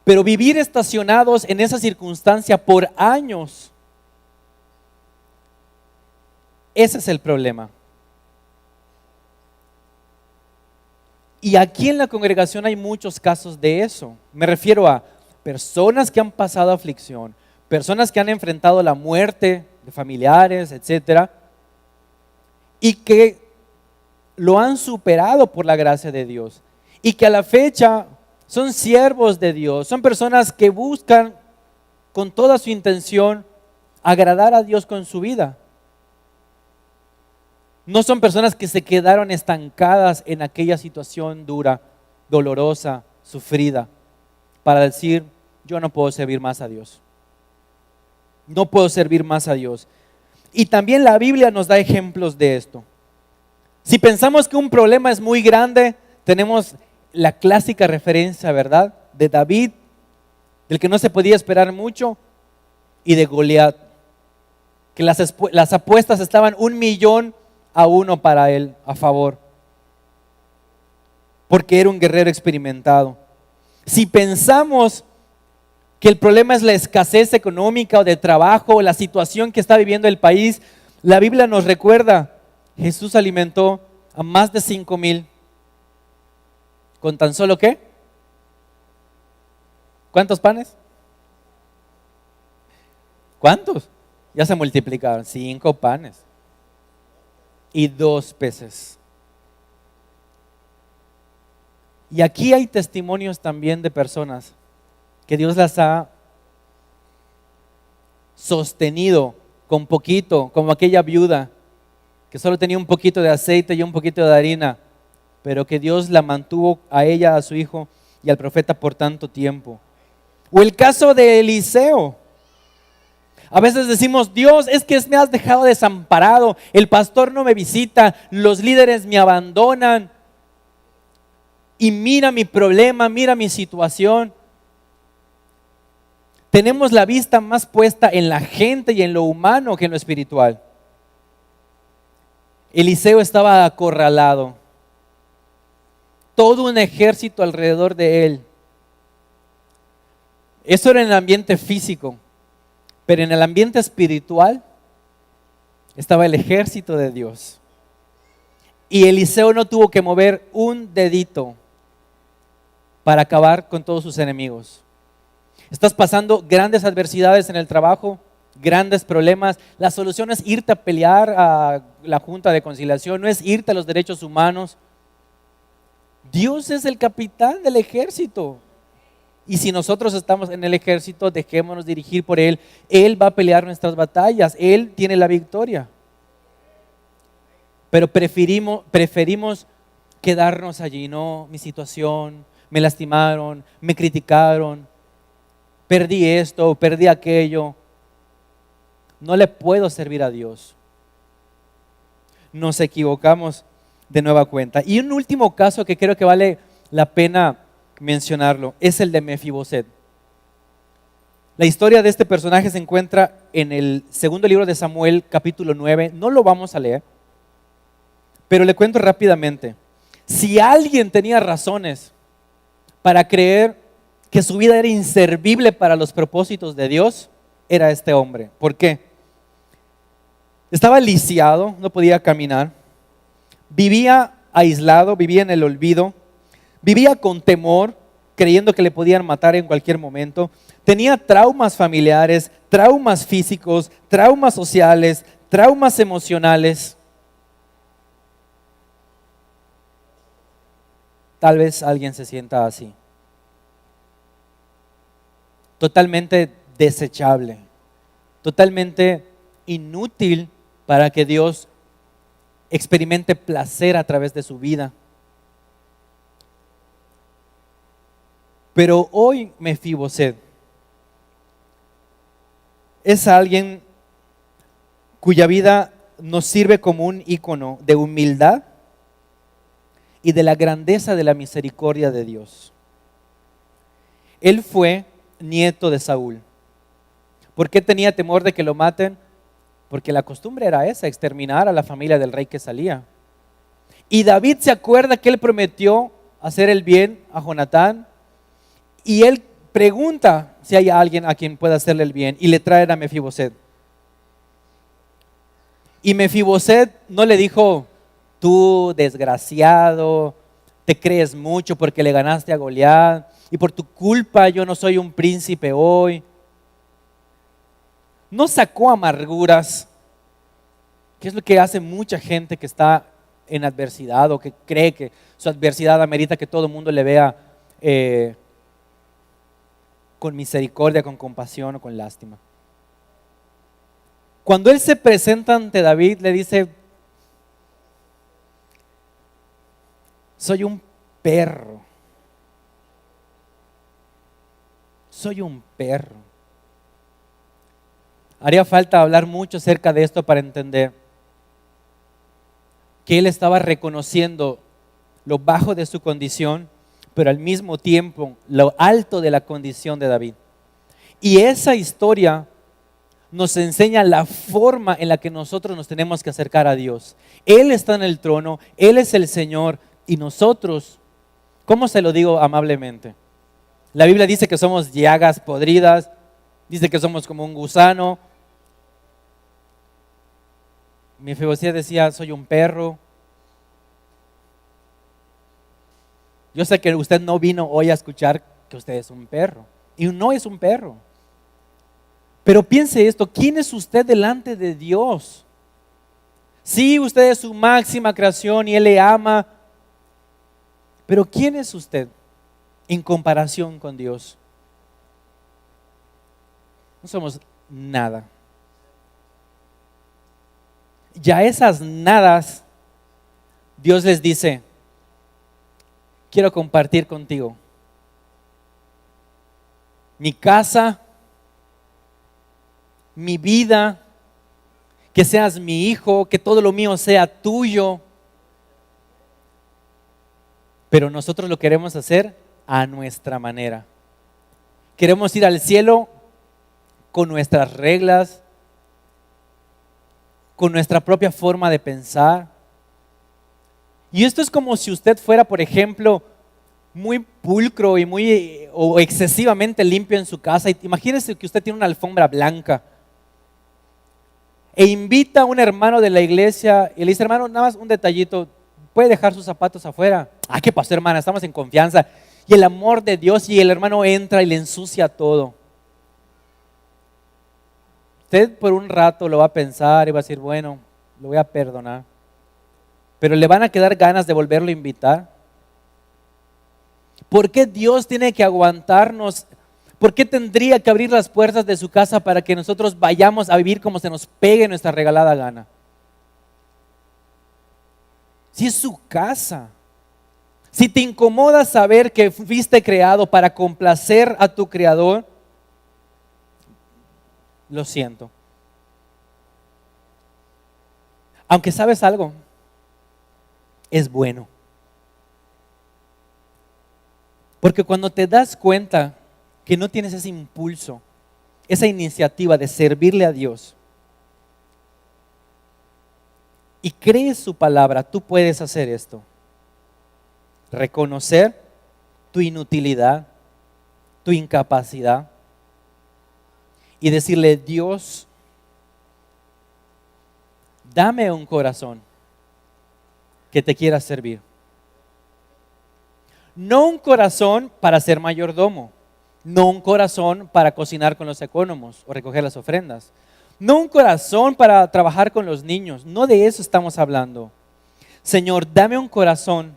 Pero vivir estacionados en esa circunstancia por años, ese es el problema. Y aquí en la congregación hay muchos casos de eso. Me refiero a personas que han pasado aflicción, personas que han enfrentado la muerte de familiares, etcétera, y que lo han superado por la gracia de Dios y que a la fecha son siervos de Dios, son personas que buscan con toda su intención agradar a Dios con su vida. No son personas que se quedaron estancadas en aquella situación dura, dolorosa, sufrida, para decir, yo no puedo servir más a Dios. No puedo servir más a Dios. Y también la Biblia nos da ejemplos de esto. Si pensamos que un problema es muy grande, tenemos la clásica referencia, ¿verdad? De David, del que no se podía esperar mucho, y de Goliat, que las apuestas estaban 1,000,000-1 para él a favor, porque era un guerrero experimentado. Si pensamos que el problema es la escasez económica o de trabajo o la situación que está viviendo el país, la Biblia nos recuerda, Jesús alimentó a más de 5,000 con tan solo ¿qué? ¿Cuántos panes? ¿Cuántos? Ya se multiplicaron, 5 panes y 2 peces. Y aquí hay testimonios también de personas que Dios las ha sostenido con poquito, como aquella viuda que solo tenía un poquito de aceite y un poquito de harina, pero que Dios la mantuvo a ella, a su hijo y al profeta por tanto tiempo. O el caso de Eliseo. A veces decimos, Dios, es que me has dejado desamparado, el pastor no me visita, los líderes me abandonan. Y mira mi problema, mira mi situación. Tenemos la vista más puesta en la gente y en lo humano que en lo espiritual. Eliseo estaba acorralado, todo un ejército alrededor de él. Eso era en el ambiente físico, pero en el ambiente espiritual estaba el ejército de Dios. Y Eliseo no tuvo que mover un dedito para acabar con todos sus enemigos. Estás pasando grandes adversidades en el trabajo, grandes problemas. La solución es irte a pelear a la Junta de Conciliación, no es irte a los derechos humanos. Dios es el capitán del ejército. Y si nosotros estamos en el ejército, dejémonos dirigir por Él. Él va a pelear nuestras batallas, Él tiene la victoria. Pero preferimos quedarnos allí. No, mi situación, me lastimaron, me criticaron, perdí esto, perdí aquello. No le puedo servir a Dios. Nos equivocamos de nueva cuenta. Y un último caso que creo que vale la pena mencionarlo es el de Mefiboset. La historia de este personaje se encuentra en el segundo libro de Samuel, capítulo 9. No lo vamos a leer, pero le cuento rápidamente. Si alguien tenía razones para creer que su vida era inservible para los propósitos de Dios, era este hombre. ¿Por qué? Estaba lisiado, no podía caminar, vivía aislado, vivía en el olvido, vivía con temor, creyendo que le podían matar en cualquier momento. Tenía traumas familiares, traumas físicos, traumas sociales, traumas emocionales. Tal vez alguien se sienta así. Totalmente desechable, totalmente inútil para que Dios experimente placer a través de su vida. Pero hoy Mefiboset es alguien cuya vida nos sirve como un ícono de humildad y de la grandeza de la misericordia de Dios. Él fue nieto de Saúl. ¿Por qué tenía temor de que lo maten? Porque la costumbre era esa, exterminar a la familia del rey que salía. Y David se acuerda que él prometió hacer el bien a Jonatán, y él pregunta si hay alguien a quien pueda hacerle el bien, y le traen a Mefiboset. Y Mefiboset no le dijo, tú desgraciado, te crees mucho porque le ganaste a Goliat, y por tu culpa yo no soy un príncipe hoy. No sacó amarguras, que es lo que hace mucha gente que está en adversidad o que cree que su adversidad amerita que todo el mundo le vea con misericordia, con compasión o con lástima. Cuando él se presenta ante David, le dice, soy un perro, soy un perro. Haría falta hablar mucho acerca de esto para entender que él estaba reconociendo lo bajo de su condición, pero al mismo tiempo lo alto de la condición de David. Y esa historia nos enseña la forma en la que nosotros nos tenemos que acercar a Dios. Él está en el trono, Él es el Señor, y nosotros, ¿cómo se lo digo amablemente? La Biblia dice que somos llagas podridas, dice que somos como un gusano. Mefiboset decía, soy un perro. Yo sé que usted no vino hoy a escuchar que usted es un perro, y no es un perro. Pero piense esto, ¿quién es usted delante de Dios? Sí, usted es su máxima creación y Él le ama, pero ¿quién es usted en comparación con Dios? No somos nada. Ya esas nadas, Dios les dice, quiero compartir contigo mi casa, mi vida, que seas mi hijo, que todo lo mío sea tuyo. Pero nosotros lo queremos hacer a nuestra manera. Queremos ir al cielo con nuestras reglas, con nuestra propia forma de pensar. Y esto es como si usted fuera, por ejemplo, muy pulcro y o excesivamente limpio en su casa. Imagínese que usted tiene una alfombra blanca e invita a un hermano de la iglesia y le dice, hermano, nada más un detallito, ¿puede dejar sus zapatos afuera? Ah, ¿qué pasó, hermana? Estamos en confianza. Y el amor de Dios, y el hermano entra y le ensucia todo. Usted por un rato lo va a pensar y va a decir, bueno, lo voy a perdonar. Pero le van a quedar ganas de volverlo a invitar. ¿Por qué Dios tiene que aguantarnos? ¿Por qué tendría que abrir las puertas de su casa para que nosotros vayamos a vivir como se nos pegue nuestra regalada gana? Si es su casa. Si te incomoda saber que fuiste creado para complacer a tu Creador, lo siento. Aunque sabes algo, es bueno. Porque cuando te das cuenta que no tienes ese impulso, esa iniciativa de servirle a Dios, y crees su palabra, tú puedes hacer esto. Reconocer tu inutilidad, tu incapacidad, y decirle, Dios, dame un corazón que te quiera servir. No un corazón para ser mayordomo, no un corazón para cocinar con los ecónomos o recoger las ofrendas, no un corazón para trabajar con los niños, no de eso estamos hablando. Señor, dame un corazón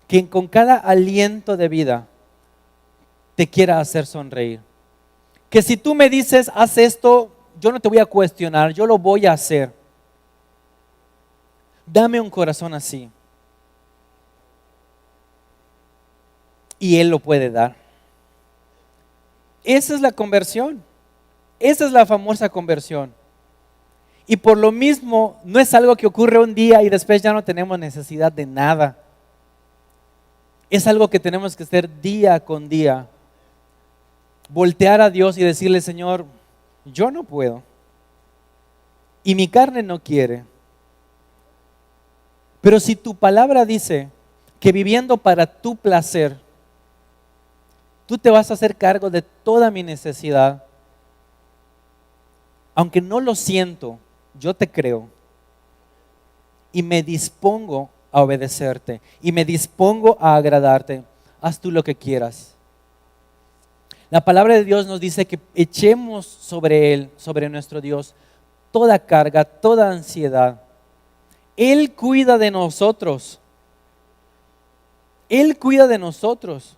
que con cada aliento de vida te quiera hacer sonreír. Que si tú me dices, haz esto, yo no te voy a cuestionar, yo lo voy a hacer. Dame un corazón así. Y Él lo puede dar. Esa es la conversión. Esa es la famosa conversión. Y por lo mismo, no es algo que ocurre un día y después ya no tenemos necesidad de nada. Es algo que tenemos que hacer día con día. Voltear a Dios y decirle, Señor, yo no puedo. Y mi carne no quiere. Pero si tu palabra dice que viviendo para tu placer, tú te vas a hacer cargo de toda mi necesidad, aunque no lo siento, yo te creo y me dispongo a obedecerte y me dispongo a agradarte. Haz tú lo que quieras. La palabra de Dios nos dice que echemos sobre Él, sobre nuestro Dios, toda carga, toda ansiedad. Él cuida de nosotros. Él cuida de nosotros.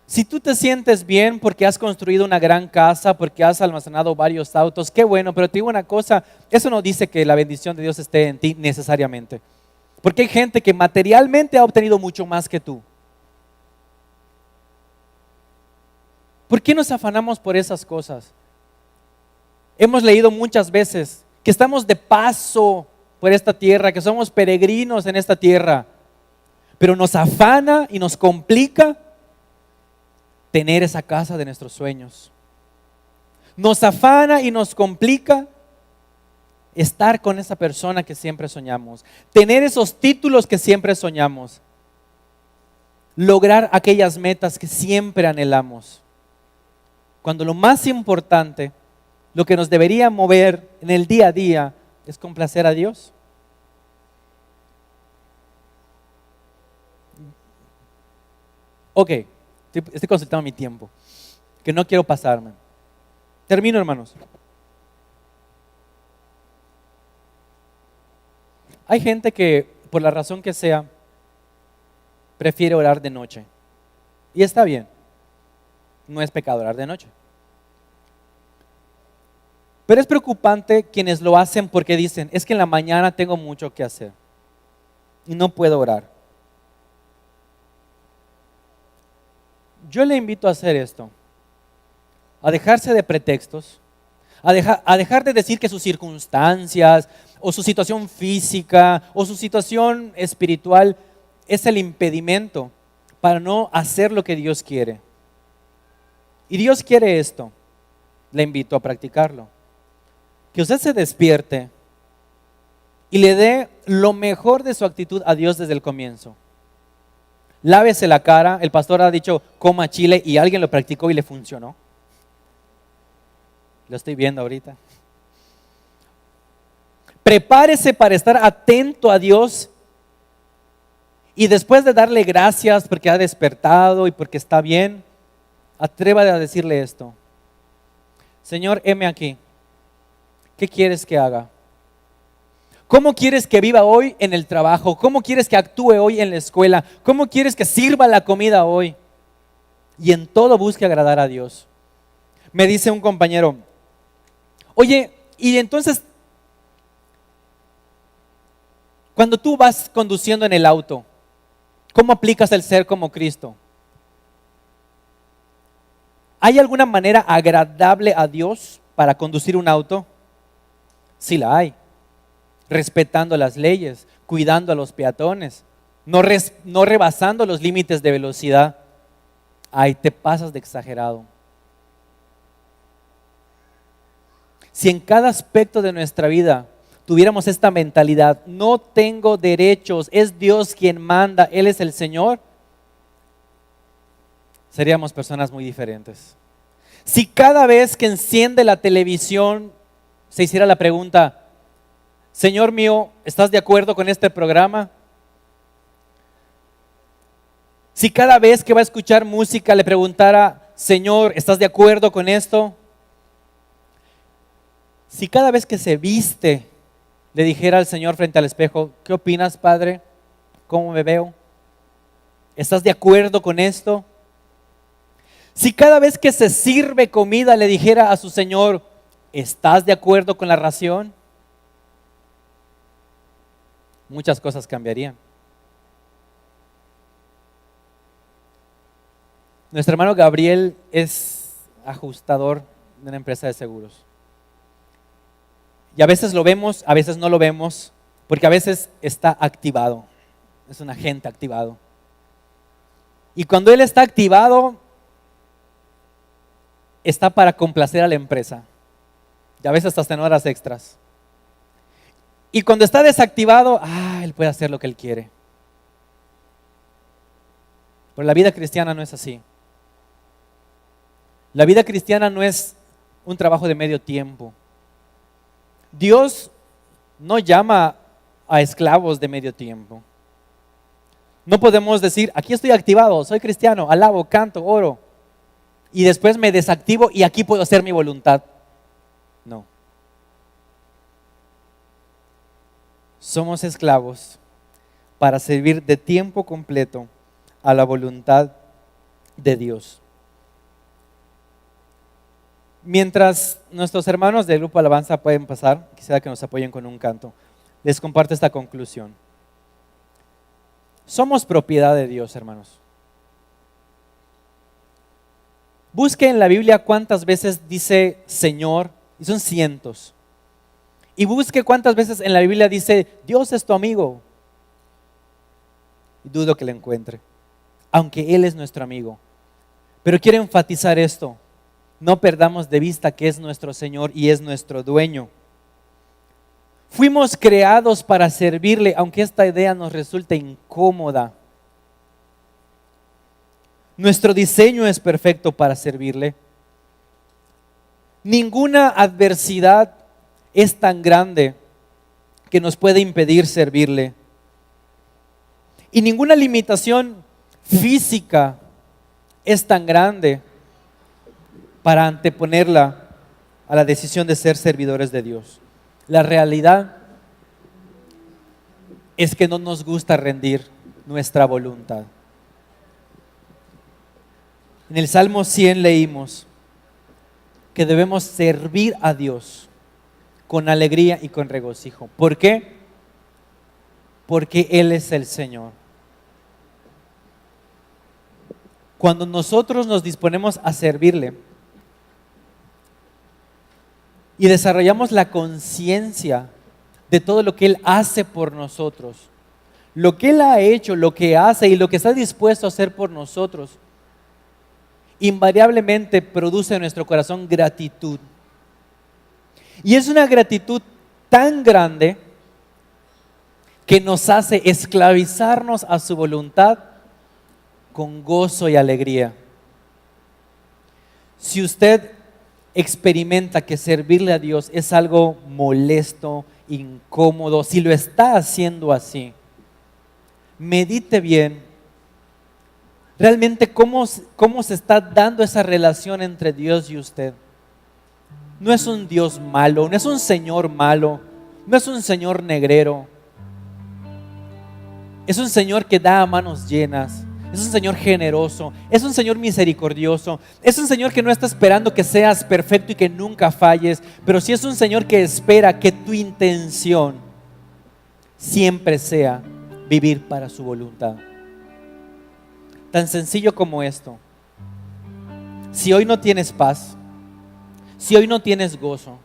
Si tú te sientes bien porque has construido una gran casa, porque has almacenado varios autos, qué bueno, pero te digo una cosa, eso no dice que la bendición de Dios esté en ti necesariamente. Porque hay gente que materialmente ha obtenido mucho más que tú. ¿Por qué nos afanamos por esas cosas? Hemos leído muchas veces que estamos de paso por esta tierra, que somos peregrinos en esta tierra, pero nos afana y nos complica tener esa casa de nuestros sueños. Nos afana y nos complica estar con esa persona que siempre soñamos, tener esos títulos que siempre soñamos, lograr aquellas metas que siempre anhelamos. Cuando lo más importante, lo que nos debería mover en el día a día es complacer a Dios. Ok, estoy consultando mi tiempo, que no quiero pasarme. Termino, hermanos. Hay gente que, por la razón que sea, prefiere orar de noche. Y está bien, no es pecado orar de noche. Pero es preocupante quienes lo hacen porque dicen, es que en la mañana tengo mucho que hacer y no puedo orar. Yo le invito a hacer esto, a dejarse de pretextos, a dejar de decir que sus circunstancias o su situación física o su situación espiritual es el impedimento para no hacer lo que Dios quiere. Y Dios quiere esto, le invito a practicarlo. Que usted se despierte y le dé lo mejor de su actitud a Dios desde el comienzo. Lávese la cara, el pastor ha dicho coma chile y alguien lo practicó y le funcionó. Lo estoy viendo ahorita. Prepárese para estar atento a Dios y después de darle gracias porque ha despertado y porque está bien, atrévate a decirle esto. Señor, heme aquí. ¿Qué quieres que haga? ¿Cómo quieres que viva hoy en el trabajo? ¿Cómo quieres que actúe hoy en la escuela? ¿Cómo quieres que sirva la comida hoy? Y en todo busque agradar a Dios. Me dice un compañero, oye, y entonces, cuando tú vas conduciendo en el auto, ¿cómo aplicas el ser como Cristo? ¿Hay alguna manera agradable a Dios para conducir un auto? Sí la hay. Respetando las leyes, cuidando a los peatones, no rebasando los límites de velocidad. Ahí te pasas de exagerado. Si en cada aspecto de nuestra vida tuviéramos esta mentalidad, no tengo derechos, es Dios quien manda, Él es el Señor, seríamos personas muy diferentes. Si cada vez que enciende la televisión se hiciera la pregunta, Señor mío, ¿estás de acuerdo con este programa? Si cada vez que va a escuchar música le preguntara, Señor, ¿estás de acuerdo con esto? Si cada vez que se viste le dijera al Señor frente al espejo, ¿qué opinas, Padre? ¿Cómo me veo? ¿Estás de acuerdo con esto? Si cada vez que se sirve comida le dijera a su Señor, ¿estás de acuerdo con la ración? Muchas cosas cambiarían. Nuestro hermano Gabriel es ajustador de una empresa de seguros. Y a veces lo vemos, a veces no lo vemos, porque a veces está activado. Es un agente activado. Y cuando él está activado, está para complacer a la empresa. Y a veces hasta en horas extras. Y cuando está desactivado, él puede hacer lo que él quiere. Pero la vida cristiana no es así. La vida cristiana no es un trabajo de medio tiempo. Dios no llama a esclavos de medio tiempo. No podemos decir, aquí estoy activado, soy cristiano, alabo, canto, oro, y después me desactivo y aquí puedo hacer mi voluntad. No. Somos esclavos para servir de tiempo completo a la voluntad de Dios. Mientras nuestros hermanos del grupo Alabanza pueden pasar, quisiera que nos apoyen con un canto. Les comparto esta conclusión. Somos propiedad de Dios, hermanos. Busque en la Biblia cuántas veces dice Señor, y son cientos. Y busque cuántas veces en la Biblia dice Dios es tu amigo. Y dudo que lo encuentre, aunque Él es nuestro amigo. Pero quiero enfatizar esto: no perdamos de vista que es nuestro Señor y es nuestro dueño. Fuimos creados para servirle, aunque esta idea nos resulte incómoda. Nuestro diseño es perfecto para servirle. Ninguna adversidad es tan grande que nos puede impedir servirle. Y ninguna limitación física es tan grande para anteponerla a la decisión de ser servidores de Dios. La realidad es que no nos gusta rendir nuestra voluntad. En el Salmo 100 leímos que debemos servir a Dios con alegría y con regocijo. ¿Por qué? Porque Él es el Señor. Cuando nosotros nos disponemos a servirle y desarrollamos la conciencia de todo lo que Él hace por nosotros, lo que Él ha hecho, lo que hace y lo que está dispuesto a hacer por nosotros, invariablemente produce en nuestro corazón gratitud. Y es una gratitud tan grande que nos hace esclavizarnos a su voluntad con gozo y alegría. Si usted experimenta que servirle a Dios es algo molesto, incómodo, si lo está haciendo así, medite bien realmente cómo se está dando esa relación entre Dios y usted. No es un Dios malo, no es un Señor malo, no es un Señor negrero. Es un Señor que da a manos llenas. Es un Señor generoso, es un Señor misericordioso, es un Señor que no está esperando que seas perfecto y que nunca falles, pero sí es un Señor que espera que tu intención siempre sea vivir para su voluntad. Tan sencillo como esto. Si hoy no tienes paz, si hoy no tienes gozo,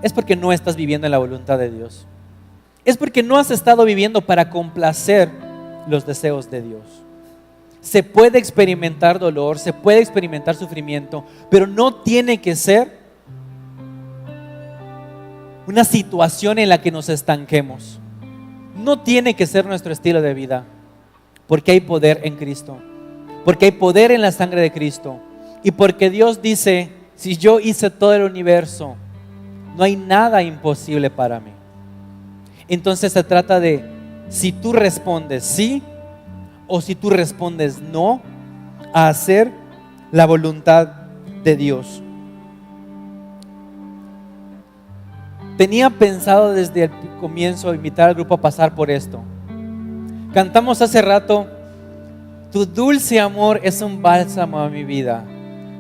es porque no estás viviendo en la voluntad de Dios. Es porque no has estado viviendo para complacer los deseos de Dios. Se puede experimentar dolor, se puede experimentar sufrimiento, pero no tiene que ser una situación en la que nos estanquemos. No tiene que ser nuestro estilo de vida, porque hay poder en Cristo, porque hay poder en la sangre de Cristo, y porque Dios dice: si yo hice todo el universo, no hay nada imposible para mí. Entonces se trata de si tú respondes sí o si tú respondes no a hacer la voluntad de Dios. Tenía pensado desde el comienzo invitar al grupo a pasar por esto. Cantamos hace rato: tu dulce amor es un bálsamo a mi vida,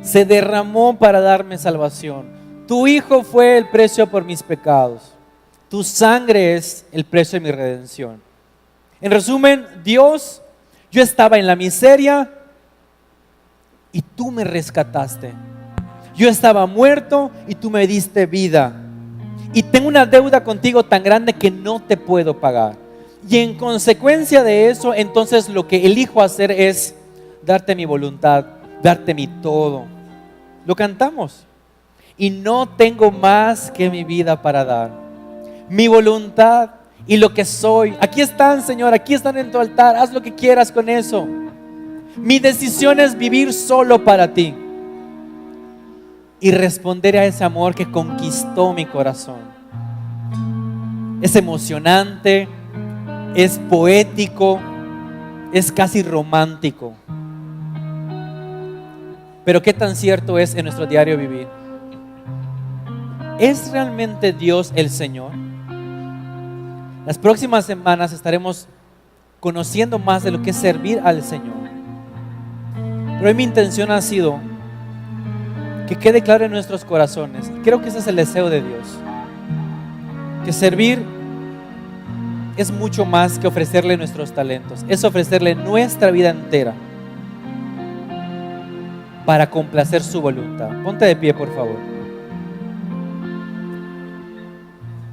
se derramó para darme salvación. Tu Hijo fue el precio por mis pecados, tu sangre es el precio de mi redención. En resumen, Dios, yo estaba en la miseria y tú me rescataste. Yo estaba muerto y tú me diste vida. Y tengo una deuda contigo tan grande que no te puedo pagar. Y en consecuencia de eso, entonces lo que elijo hacer es darte mi voluntad, darte mi todo. Lo cantamos. Y no tengo más que mi vida para dar. Mi voluntad y lo que soy, aquí están, Señor, aquí están en tu altar. Haz lo que quieras con eso. Mi decisión es vivir solo para ti y responder a ese amor que conquistó mi corazón. Es emocionante, es poético, es casi romántico. Pero ¿qué tan cierto es en nuestro diario vivir? ¿Es realmente Dios el Señor? Las próximas semanas estaremos conociendo más de lo que es servir al Señor. Pero hoy mi intención ha sido que quede claro en nuestros corazones. Creo que ese es el deseo de Dios. Que servir es mucho más que ofrecerle nuestros talentos. Es ofrecerle nuestra vida entera. para complacer su voluntad. Ponte de pie, por favor.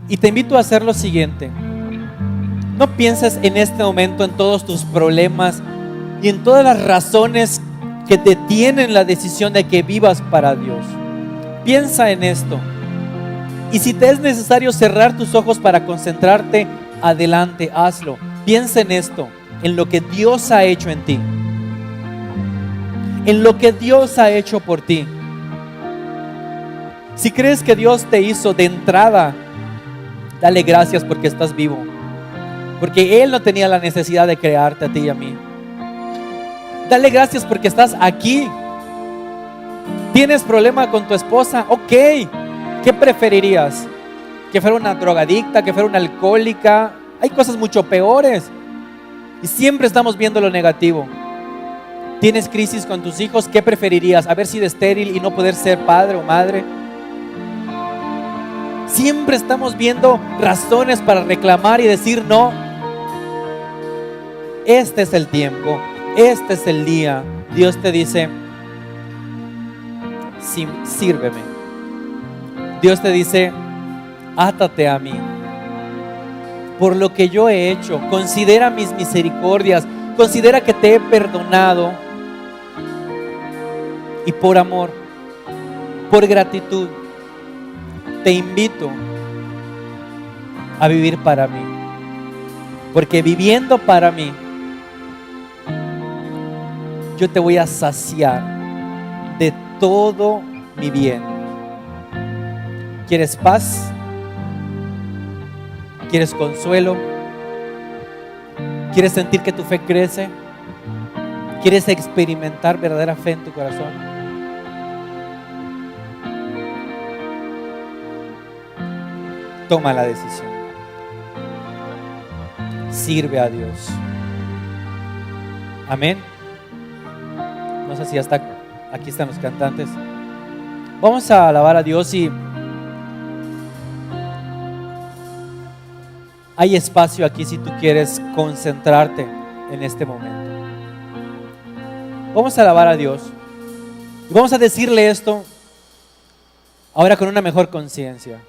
Y te invito a hacer lo siguiente. No pienses en este momento en todos tus problemas y en todas las razones que detienen la decisión de que vivas para Dios. Piensa en esto. Y si te es necesario cerrar tus ojos para concentrarte, adelante, hazlo. Piensa en esto, en lo que Dios ha hecho en ti, en lo que Dios ha hecho por ti. Si crees que Dios te hizo de entrada, dale gracias porque estás vivo, porque Él no tenía la necesidad de crearte a ti y a mí. Dale gracias porque estás aquí. ¿Tienes problema con tu esposa? Ok, ¿qué preferirías? ¿Que fuera una drogadicta? ¿Que fuera una alcohólica? Hay cosas mucho peores y siempre estamos viendo lo negativo. ¿Tienes crisis con tus hijos? ¿Qué preferirías? ¿Haber sido estéril y no poder ser padre o madre? Siempre estamos viendo razones para reclamar y decir no. Este es el tiempo, este es el día. Dios te dice, sírveme. Dios te dice, átate a mí. Por lo que yo he hecho, considera mis misericordias, considera que te he perdonado. Y por amor, por gratitud, te invito a vivir para mí. Porque viviendo para mí, yo te voy a saciar de todo mi bien. ¿Quieres paz? ¿Quieres consuelo? ¿Quieres sentir que tu fe crece? ¿Quieres experimentar verdadera fe en tu corazón? Toma la decisión. Sirve a Dios. Amén. No sé si hasta aquí están los cantantes. Vamos a alabar a Dios y hay espacio aquí si tú quieres concentrarte en este momento. Vamos a alabar a Dios y vamos a decirle esto ahora con una mejor conciencia.